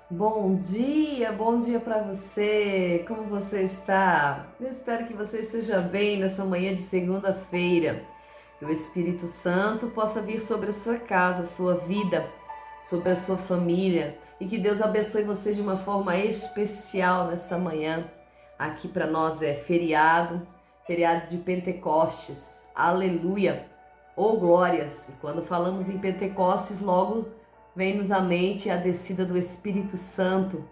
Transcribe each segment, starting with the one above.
Bom dia para você. Como você está? Eu espero que você esteja bem nessa manhã de segunda-feira. Que o Espírito Santo possa vir sobre a sua casa, a sua vida, sobre a sua família e que Deus abençoe você de uma forma especial nessa manhã. Aqui para nós é feriado, feriado de Pentecostes. Aleluia! Oh glórias! E quando falamos em Pentecostes, logo vem-nos à mente a descida do Espírito Santo,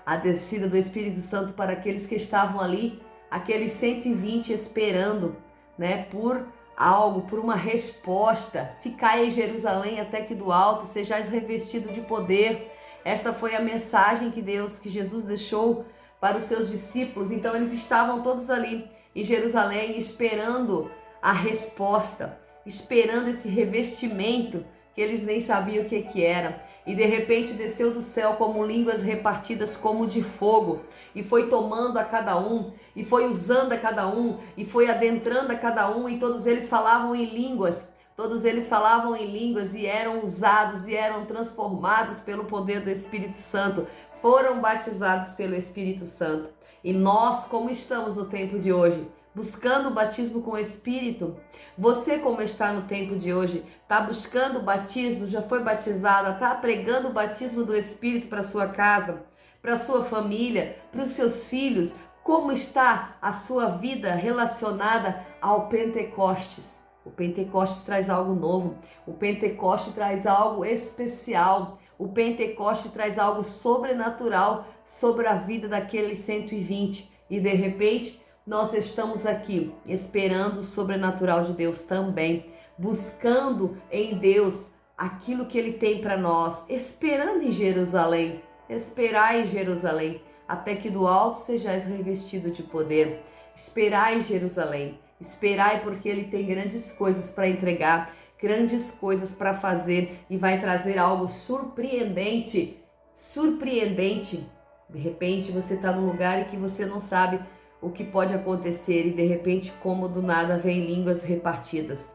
a descida do Espírito Santo para aqueles que estavam ali, aqueles 120 esperando, né, por algo, por uma resposta. Ficai em Jerusalém até que do alto sejais revestido de poder. Esta foi a mensagem que Jesus deixou para os seus discípulos. Então eles estavam todos ali em Jerusalém esperando a resposta, esperando esse revestimento que eles nem sabiam o que era. E de repente desceu do céu como línguas repartidas como de fogo, e foi tomando a cada um, e foi usando a cada um, e foi adentrando a cada um, e todos eles falavam em línguas. Todos eles falavam em línguas e eram usados e eram transformados pelo poder do Espírito Santo. Foram batizados pelo Espírito Santo. E nós, como estamos no tempo de hoje? Buscando o batismo com o Espírito. Você, como está no tempo de hoje, está buscando o batismo, já foi batizada, está pregando o batismo do Espírito para sua casa, para sua família, para os seus filhos? Como está a sua vida relacionada ao Pentecostes? O Pentecostes traz algo novo, o Pentecostes traz algo especial, o Pentecostes traz algo sobrenatural sobre a vida daqueles 120. E de repente, nós estamos aqui esperando o sobrenatural de Deus também, buscando em Deus aquilo que Ele tem para nós, esperando em Jerusalém. Esperai em Jerusalém, até que do alto sejais revestido de poder. Esperai em Jerusalém, esperai porque Ele tem grandes coisas para entregar, grandes coisas para fazer e vai trazer algo surpreendente, surpreendente. De repente você está num lugar em que você não sabe o que pode acontecer e de repente, como do nada, vem línguas repartidas.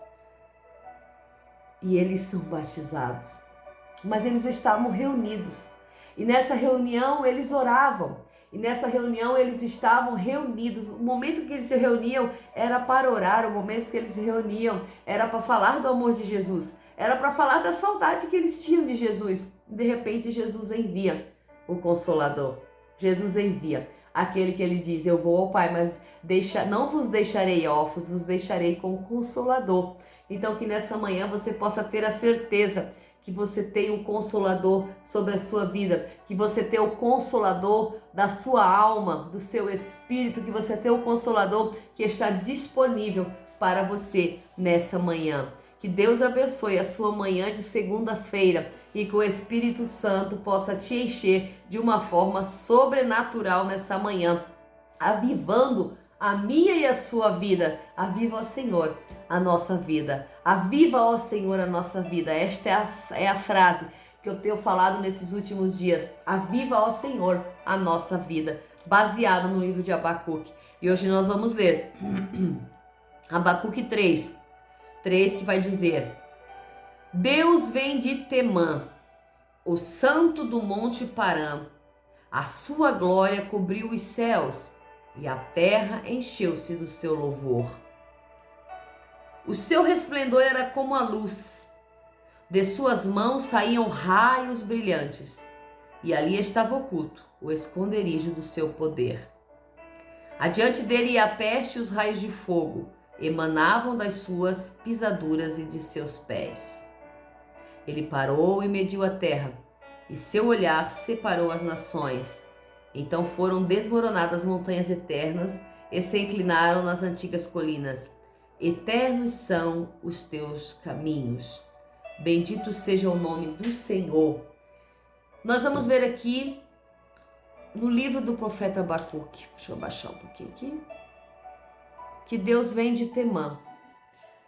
E eles são batizados. Mas eles estavam reunidos. E nessa reunião eles oravam. E nessa reunião eles estavam reunidos. O momento que eles se reuniam era para orar. O momento que eles se reuniam era para falar do amor de Jesus. Era para falar da saudade que eles tinham de Jesus. De repente Jesus envia o Consolador. Jesus envia aquele que ele diz: eu vou ao Pai, mas não vos deixarei órfãos, vos deixarei com o Consolador. Então que nessa manhã você possa ter a certeza que você tem um Consolador sobre a sua vida, que você tem o Consolador da sua alma, do seu espírito, que você tem o Consolador que está disponível para você nessa manhã. Que Deus abençoe a sua manhã de segunda-feira e que o Espírito Santo possa te encher de uma forma sobrenatural nessa manhã, avivando a minha e a sua vida. Aviva, ó Senhor, a nossa vida. Aviva, ó Senhor, a nossa vida. Esta é a frase que eu tenho falado nesses últimos dias. Aviva, ó Senhor, a nossa vida, baseado no livro de Abacuque. E hoje nós vamos ler Abacuque 3, que vai dizer: Deus vem de Temã, o santo do monte Parã. A sua glória cobriu os céus e a terra encheu-se do seu louvor. O seu resplendor era como a luz, de suas mãos saíam raios brilhantes, e ali estava oculto o esconderijo do seu poder. Adiante dele ia a peste e os raios de fogo, emanavam das suas pisaduras e de seus pés. Ele parou e mediu a terra, e seu olhar separou as nações. Então foram desmoronadas as montanhas eternas e se inclinaram nas antigas colinas. Eternos são os teus caminhos. Bendito seja o nome do Senhor. Nós vamos ver aqui no livro do profeta Abacuque. Deixa eu baixar um pouquinho aqui. Que Deus vem de Temã.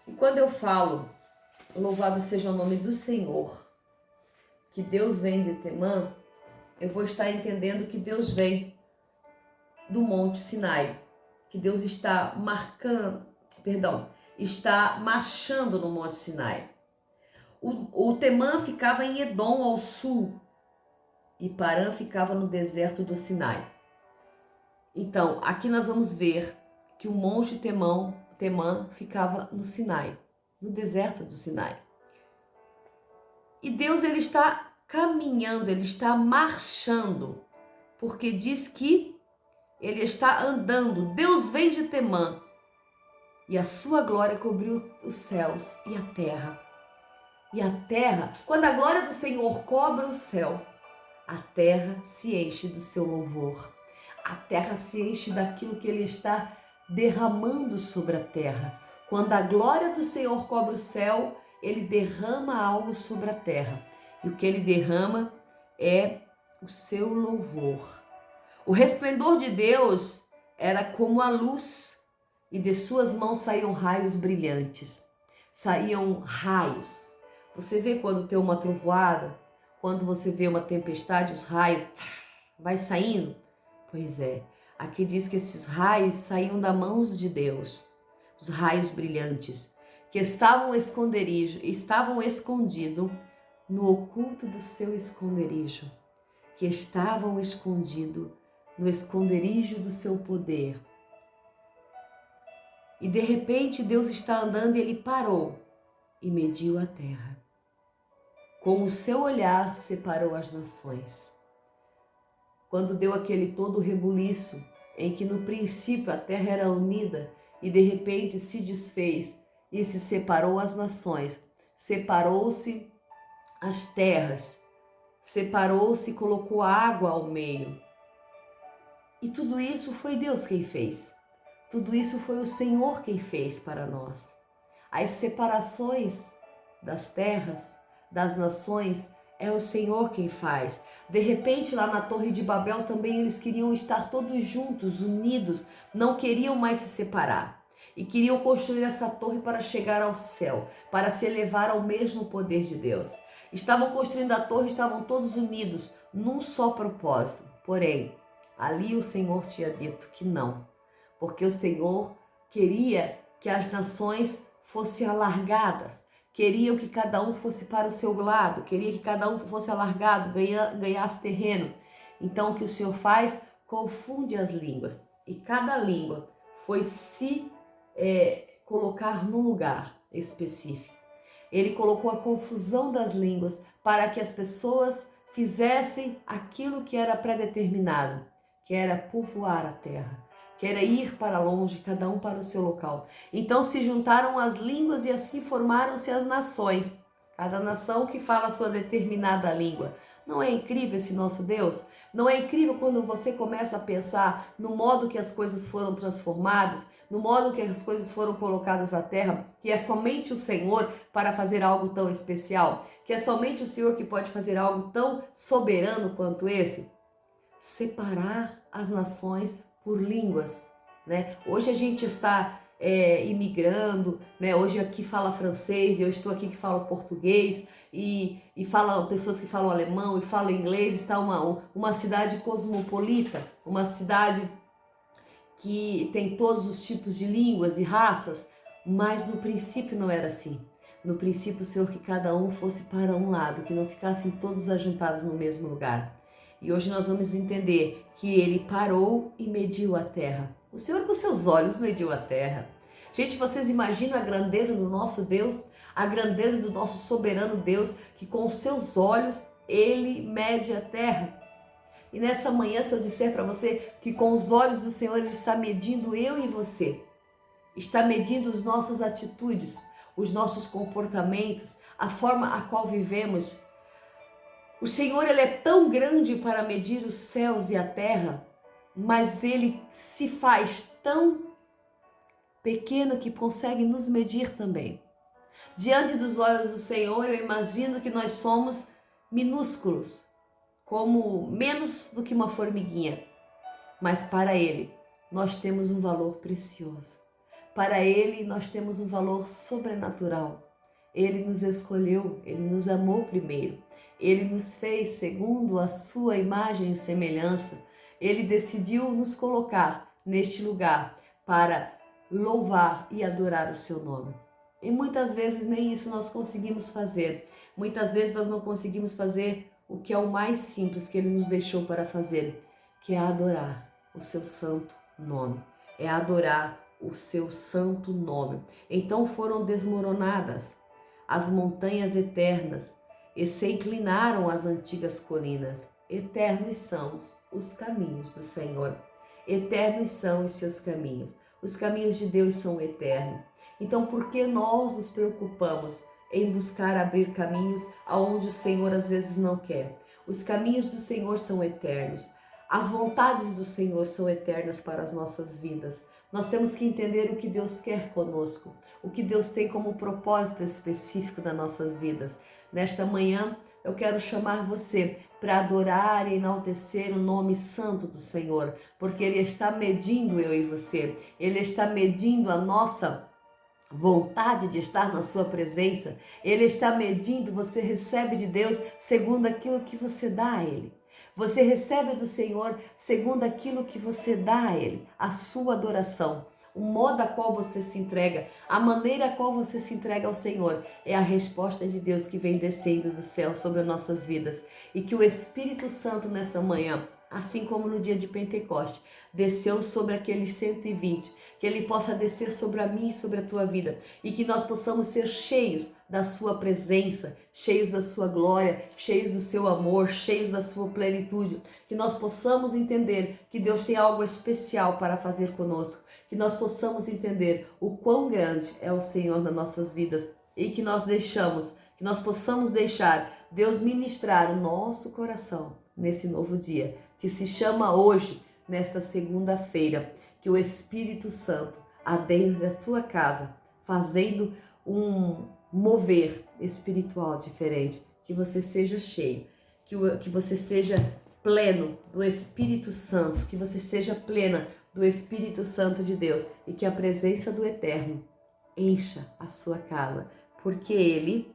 E quando eu falo, louvado seja o nome do Senhor, que Deus vem de Temã, eu vou estar entendendo que Deus vem do Monte Sinai, que Deus está está marchando no Monte Sinai. O Temã ficava em Edom, ao sul, e Parã ficava no deserto do Sinai. Então, aqui nós vamos ver que o monte Temã ficava no Sinai, no deserto do Sinai. E Deus, ele está caminhando, ele está marchando, porque diz que ele está andando. Deus vem de Temã e a sua glória cobriu os céus e a terra. E a terra, quando a glória do Senhor cobre o céu, a terra se enche do seu louvor. A terra se enche daquilo que ele está derramando sobre a terra. Quando a glória do Senhor cobre o céu, ele derrama algo sobre a terra. E o que ele derrama é o seu louvor. O resplendor de Deus era como a luz, e de suas mãos saíam raios brilhantes. Saíam raios. Você vê quando tem uma trovoada, quando você vê uma tempestade, os raios vai saindo? Pois é, aqui diz que esses raios saíam das mãos de Deus, os raios brilhantes, que estavam escondidos no oculto do seu esconderijo, que estavam escondidos no esconderijo do seu poder. E de repente Deus está andando e ele parou e mediu a terra. Com o seu olhar separou as nações. Quando deu aquele todo rebuliço, em que no princípio a terra era unida e de repente se desfez e se separou as nações, separou-se as terras, separou-se e colocou água ao meio. E tudo isso foi Deus quem fez. Tudo isso foi o Senhor quem fez para nós. As separações das terras, das nações, é o Senhor quem faz. De repente, lá na Torre de Babel também eles queriam estar todos juntos, unidos, não queriam mais se separar. E queriam construir essa torre para chegar ao céu, para se elevar ao mesmo poder de Deus. Estavam construindo a torre, estavam todos unidos, num só propósito. Porém, ali o Senhor tinha dito que não, porque o Senhor queria que as nações fossem alargadas, queriam que cada um fosse para o seu lado, queria que cada um fosse alargado, ganhasse terreno. Então o que o Senhor faz? Confunde as línguas. E cada língua foi se colocar num lugar específico. Ele colocou a confusão das línguas para que as pessoas fizessem aquilo que era predeterminado, que era povoar a terra, que era ir para longe, cada um para o seu local. Então se juntaram as línguas e assim formaram-se as nações, cada nação que fala a sua determinada língua. Não é incrível esse nosso Deus? Não é incrível quando você começa a pensar no modo que as coisas foram transformadas, no modo que as coisas foram colocadas na terra, que é somente o Senhor para fazer algo tão especial, que é somente o Senhor que pode fazer algo tão soberano quanto esse? Separar as nações por línguas, né? Hoje a gente está imigrando, né? Hoje aqui fala francês, eu estou aqui que falo português e falam pessoas que falam alemão e falam inglês. Está uma cidade cosmopolita, uma cidade que tem todos os tipos de línguas e raças, mas no princípio não era assim. No princípio o Senhor que cada um fosse para um lado, que não ficassem todos ajuntados no mesmo lugar. E hoje nós vamos entender que ele parou e mediu a terra. O Senhor com seus olhos mediu a terra. Gente, vocês imaginam a grandeza do nosso Deus? A grandeza do nosso soberano Deus, que com os seus olhos ele mede a terra. E nessa manhã, se eu disser para você que com os olhos do Senhor ele está medindo eu e você, está medindo as nossas atitudes, os nossos comportamentos, a forma a qual vivemos. O Senhor, ele é tão grande para medir os céus e a terra, mas ele se faz tão pequeno que consegue nos medir também. Diante dos olhos do Senhor, eu imagino que nós somos minúsculos, como menos do que uma formiguinha, mas para ele nós temos um valor precioso. Para ele nós temos um valor sobrenatural. Ele nos escolheu, ele nos amou primeiro. Ele nos fez segundo a sua imagem e semelhança. Ele decidiu nos colocar neste lugar para louvar e adorar o seu nome. E muitas vezes nem isso nós conseguimos fazer. Muitas vezes nós não conseguimos fazer o que é o mais simples que Ele nos deixou para fazer, que é adorar o seu santo nome. É adorar o seu santo nome. Então foram desmoronadas as montanhas eternas e se inclinaram as antigas colinas. Eternos são os caminhos do Senhor. Eternos são os seus caminhos. Os caminhos de Deus são eternos. Então, por que nós nos preocupamos em buscar abrir caminhos aonde o Senhor às vezes não quer? Os caminhos do Senhor são eternos. As vontades do Senhor são eternas para as nossas vidas. Nós temos que entender o que Deus quer conosco, o que Deus tem como propósito específico das nossas vidas. Nesta manhã, eu quero chamar você para adorar e enaltecer o nome santo do Senhor, porque Ele está medindo eu e você. Ele está medindo a nossa vontade de estar na sua presença. Ele está medindo, você recebe de Deus segundo aquilo que você dá a Ele. Você recebe do Senhor segundo aquilo que você dá a Ele, a sua adoração. O modo a qual você se entrega, a maneira a qual você se entrega ao Senhor é a resposta de Deus que vem descendo do céu sobre as nossas vidas. E que o Espírito Santo nessa manhã, assim como no dia de Pentecoste, desceu sobre aqueles 120, que Ele possa descer sobre a mim e sobre a tua vida, e que nós possamos ser cheios da sua presença, cheios da sua glória, cheios do seu amor, cheios da sua plenitude, que nós possamos entender que Deus tem algo especial para fazer conosco, que nós possamos entender o quão grande é o Senhor nas nossas vidas e que nós possamos deixar Deus ministrar o nosso coração nesse novo dia, que se chama hoje, nesta segunda-feira, que o Espírito Santo adentre a sua casa, fazendo um mover espiritual diferente, que você seja cheio, que você seja pleno do Espírito Santo, que você seja plena do Espírito Santo de Deus e que a presença do Eterno encha a sua casa, porque Ele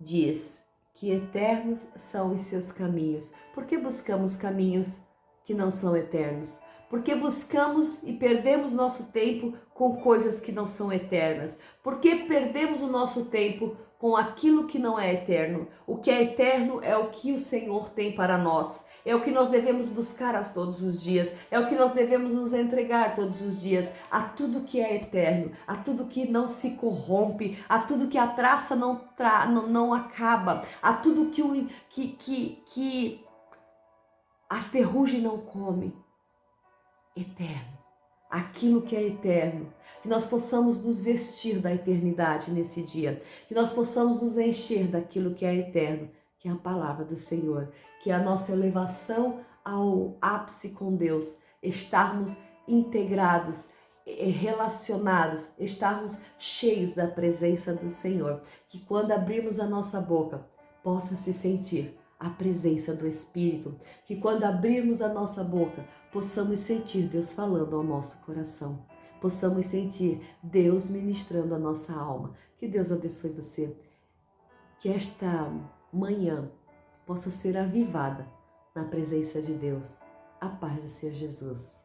diz que eternos são os seus caminhos. Por que buscamos caminhos que não são eternos? Porque buscamos e perdemos nosso tempo com coisas que não são eternas? Porque perdemos o nosso tempo com aquilo que não é eterno? O que é eterno é o que o Senhor tem para nós. É o que nós devemos buscar todos os dias. É o que nós devemos nos entregar todos os dias. A tudo que é eterno, a tudo que não se corrompe, a tudo que a traça não acaba, a tudo que a ferrugem não come. Eterno. Aquilo que é eterno. Que nós possamos nos vestir da eternidade nesse dia. Que nós possamos nos encher daquilo que é eterno, que é a palavra do Senhor, que é a nossa elevação ao ápice com Deus, estarmos integrados, relacionados, estarmos cheios da presença do Senhor, que quando abrirmos a nossa boca, possa se sentir a presença do Espírito, que quando abrirmos a nossa boca, possamos sentir Deus falando ao nosso coração, possamos sentir Deus ministrando a nossa alma. Que Deus abençoe você, que esta manhã possa ser avivada na presença de Deus. A paz do Senhor Jesus.